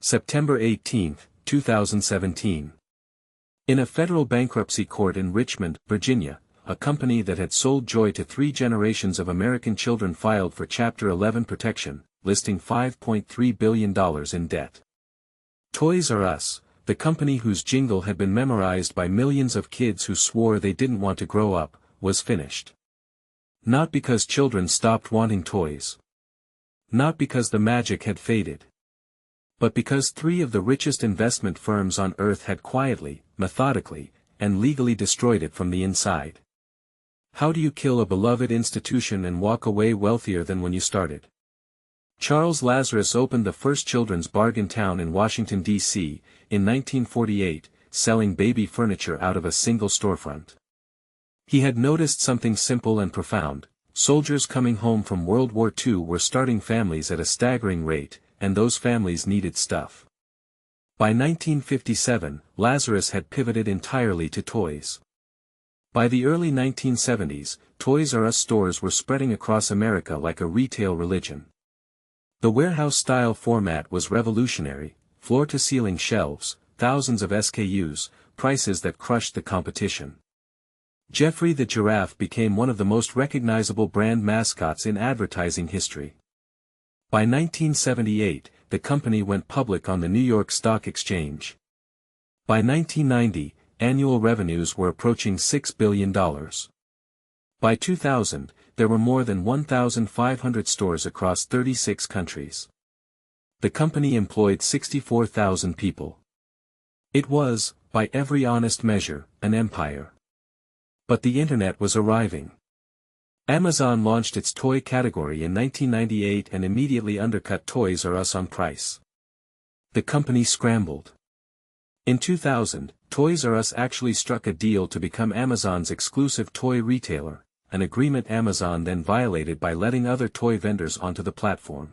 September 18, 2017. In a federal bankruptcy court in Richmond, Virginia, a company that had sold joy to 3 generations of American children filed for Chapter 11 protection, listing $5.3 billion in debt. Toys R Us, the company whose jingle had been memorized by millions of kids who swore they didn't want to grow up, was finished. Not because children stopped wanting toys. Not because the magic had faded. But because 3 of the richest investment firms on earth had quietly, methodically, and legally destroyed it from the inside. How do you kill a beloved institution and walk away wealthier than when you started? Charles Lazarus opened the first children's bargain town in Washington, D.C., in 1948, selling baby furniture out of a single storefront. He had noticed something simple and profound: soldiers coming home from World War II were starting families at a staggering rate, and those families needed stuff. By 1957, Lazarus had pivoted entirely to toys. By the early 1970s, Toys R Us stores were spreading across America like a retail religion. The warehouse-style format was revolutionary: floor-to-ceiling shelves, thousands of SKUs, prices that crushed the competition. Geoffrey the Giraffe became one of the most recognizable brand mascots in advertising history. By 1978, the company went public on the New York Stock Exchange. By 1990, annual revenues were approaching $6 billion. By 2000, there were more than 1,500 stores across 36 countries. The company employed 64,000 people. It was, by every honest measure, an empire. But the internet was arriving. Amazon launched its toy category in 1998 and immediately undercut Toys R Us on price. The company scrambled. In 2000, Toys R Us actually struck a deal to become Amazon's exclusive toy retailer, an agreement Amazon then violated by letting other toy vendors onto the platform.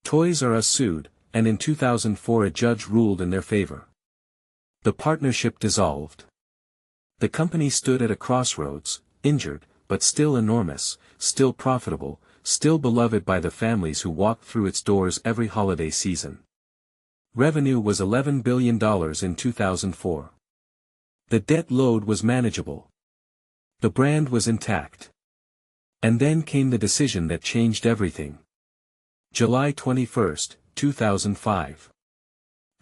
Toys R Us sued, and in 2004 a judge ruled in their favor. The partnership dissolved. The company stood at a crossroads, injured, but still enormous, still profitable, still beloved by the families who walked through its doors every holiday season. Revenue was $11 billion in 2004. The debt load was manageable. The brand was intact. And then came the decision that changed everything. July 21, 2005.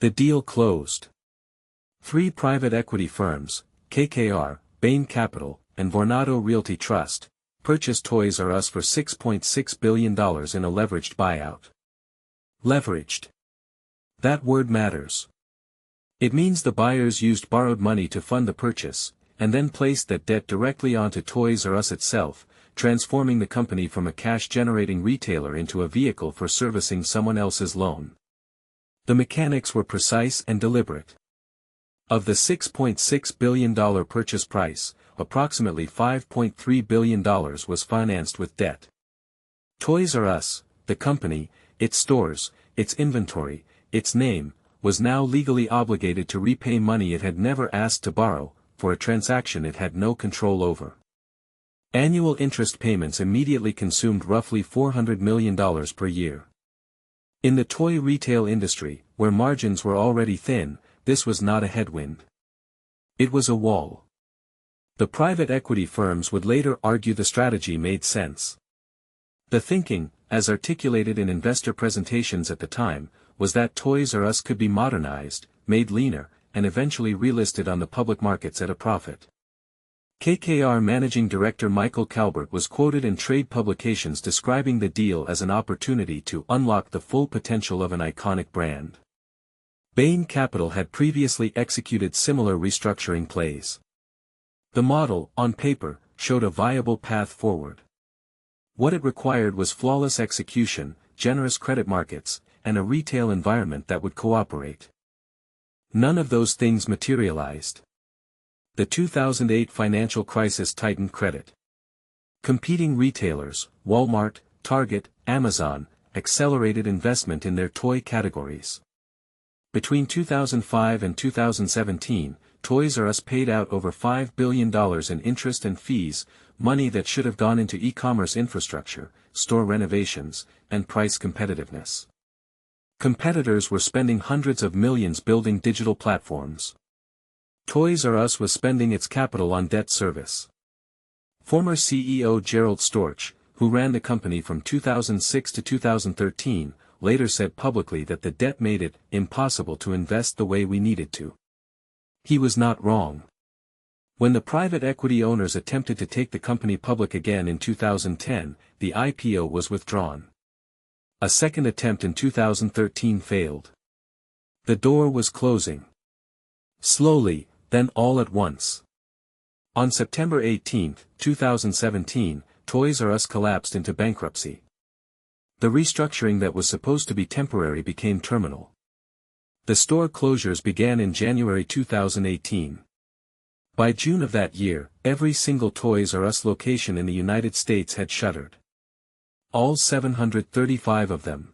The deal closed. 3 private equity firms, KKR, Bain Capital, and Vornado Realty Trust, purchased Toys R Us for $6.6 billion in a leveraged buyout. Leveraged. That word matters. It means the buyers used borrowed money to fund the purchase, and then placed that debt directly onto Toys R Us itself, transforming the company from a cash-generating retailer into a vehicle for servicing someone else's loan. The mechanics were precise and deliberate. Of the $6.6 billion purchase price, approximately $5.3 billion was financed with debt. Toys R Us, the company, its stores, its inventory, its name, was now legally obligated to repay money it had never asked to borrow, for a transaction it had no control over. Annual interest payments immediately consumed roughly $400 million per year. In the toy retail industry, where margins were already thin, this was not a headwind. It was a wall. The private equity firms would later argue the strategy made sense. The thinking, as articulated in investor presentations at the time, was that Toys R Us could be modernized, made leaner, and eventually relisted on the public markets at a profit. KKR Managing Director Michael Calbert was quoted in trade publications describing the deal as an opportunity to unlock the full potential of an iconic brand. Bain Capital had previously executed similar restructuring plays. The model, on paper, showed a viable path forward. What it required was flawless execution, generous credit markets, and a retail environment that would cooperate. None of those things materialized. The 2008 financial crisis tightened credit. Competing retailers, Walmart, Target, Amazon, accelerated investment in their toy categories. Between 2005 and 2017, Toys R Us paid out over $5 billion in interest and fees, money that should have gone into e-commerce infrastructure, store renovations, and price competitiveness. Competitors were spending hundreds of millions building digital platforms. Toys R Us was spending its capital on debt service. Former CEO Gerald Storch, who ran the company from 2006 to 2013, later said publicly that the debt made it impossible to invest the way we needed to. He was not wrong. When the private equity owners attempted to take the company public again in 2010, the IPO was withdrawn. A second attempt in 2013 failed. The door was closing. Slowly, then all at once. On September 18, 2017, Toys R Us collapsed into bankruptcy. The restructuring that was supposed to be temporary became terminal. The store closures began in January 2018. By June of that year, every single Toys R Us location in the United States had shuttered. All 735 of them.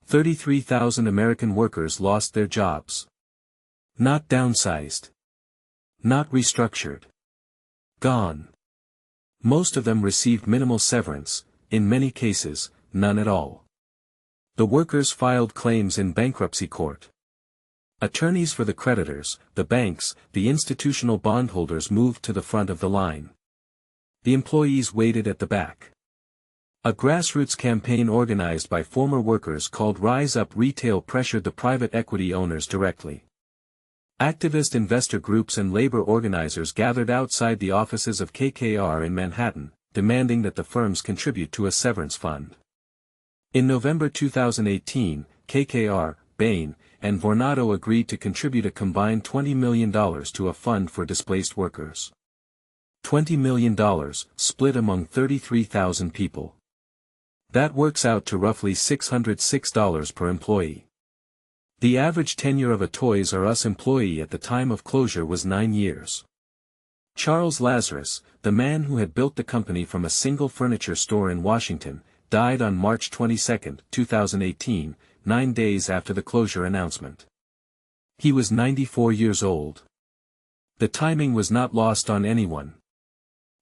33,000 American workers lost their jobs. Not downsized. Not restructured. Gone. Most of them received minimal severance, in many cases, none at all. The workers filed claims in bankruptcy court. Attorneys for the creditors, the banks, the institutional bondholders moved to the front of the line. The employees waited at the back. A grassroots campaign organized by former workers called Rise Up Retail pressured the private equity owners directly. Activist investor groups and labor organizers gathered outside the offices of KKR in Manhattan, demanding that the firms contribute to a severance fund. In November 2018, KKR, Bain, and Vornado agreed to contribute a combined $20 million to a fund for displaced workers. $20 million, split among 33,000 people. That works out to roughly $606 per employee. The average tenure of a Toys R Us employee at the time of closure was 9 years. Charles Lazarus, the man who had built the company from a single furniture store in Washington, died on March 22, 2018, 9 days after the closure announcement. He was 94 years old. The timing was not lost on anyone.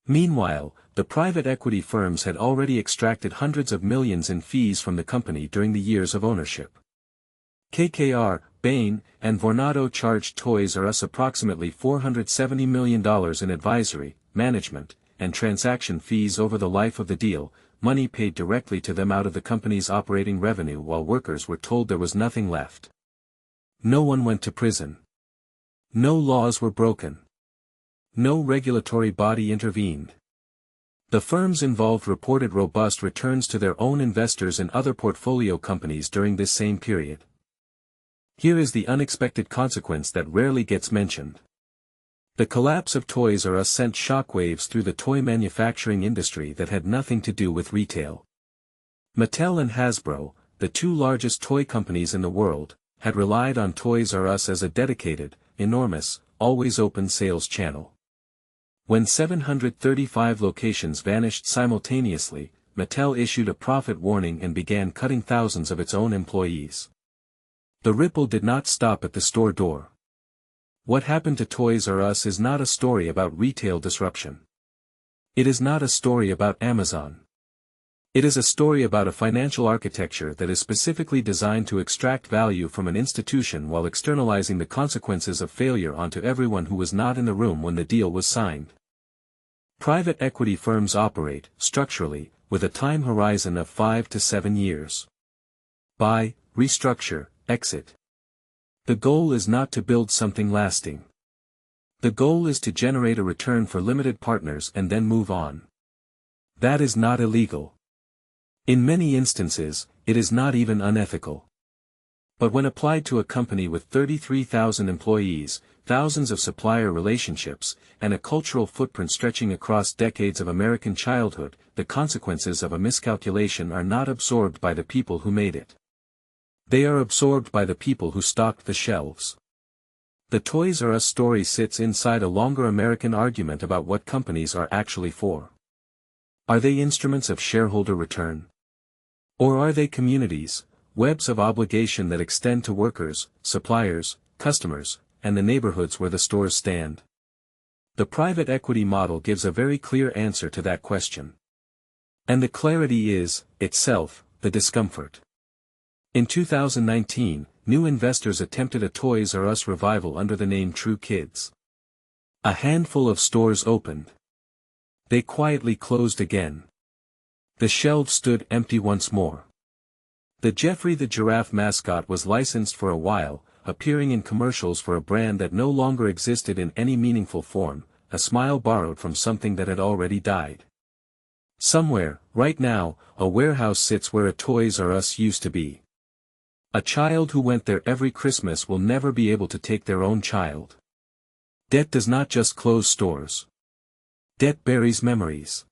Meanwhile, the private equity firms had already extracted hundreds of millions in fees from the company during the years of ownership. KKR, Bain, and Vornado charged Toys R Us approximately $470 million in advisory, management, and transaction fees over the life of the deal, money paid directly to them out of the company's operating revenue while workers were told there was nothing left. No one went to prison. No laws were broken. No regulatory body intervened. The firms involved reported robust returns to their own investors and other portfolio companies during this same period. Here is the unexpected consequence that rarely gets mentioned. The collapse of Toys R Us sent shockwaves through the toy manufacturing industry that had nothing to do with retail. Mattel and Hasbro, the two largest toy companies in the world, had relied on Toys R Us as a dedicated, enormous, always-open sales channel. When 735 locations vanished simultaneously, Mattel issued a profit warning and began cutting thousands of its own employees. The ripple did not stop at the store door. What happened to Toys R Us is not a story about retail disruption. It is not a story about Amazon. It is a story about a financial architecture that is specifically designed to extract value from an institution while externalizing the consequences of failure onto everyone who was not in the room when the deal was signed. Private equity firms operate, structurally, with a time horizon of 5 to 7 years. Buy, restructure, exit. The goal is not to build something lasting. The goal is to generate a return for limited partners and then move on. That is not illegal. In many instances, it is not even unethical. But when applied to a company with 33,000 employees, thousands of supplier relationships, and a cultural footprint stretching across decades of American childhood, the consequences of a miscalculation are not absorbed by the people who made it. They are absorbed by the people who stocked the shelves. The Toys R Us story sits inside a longer American argument about what companies are actually for. Are they instruments of shareholder return? Or are they communities, webs of obligation that extend to workers, suppliers, customers, and the neighborhoods where the stores stand? The private equity model gives a very clear answer to that question. And the clarity is, itself, the discomfort. In 2019, new investors attempted a Toys R Us revival under the name True Kids. A handful of stores opened. They quietly closed again. The shelves stood empty once more. The Jeffrey the Giraffe mascot was licensed for a while, appearing in commercials for a brand that no longer existed in any meaningful form, a smile borrowed from something that had already died. Somewhere, right now, a warehouse sits where a Toys R Us used to be. A child who went there every Christmas will never be able to take their own child. Debt does not just close stores. Debt buries memories.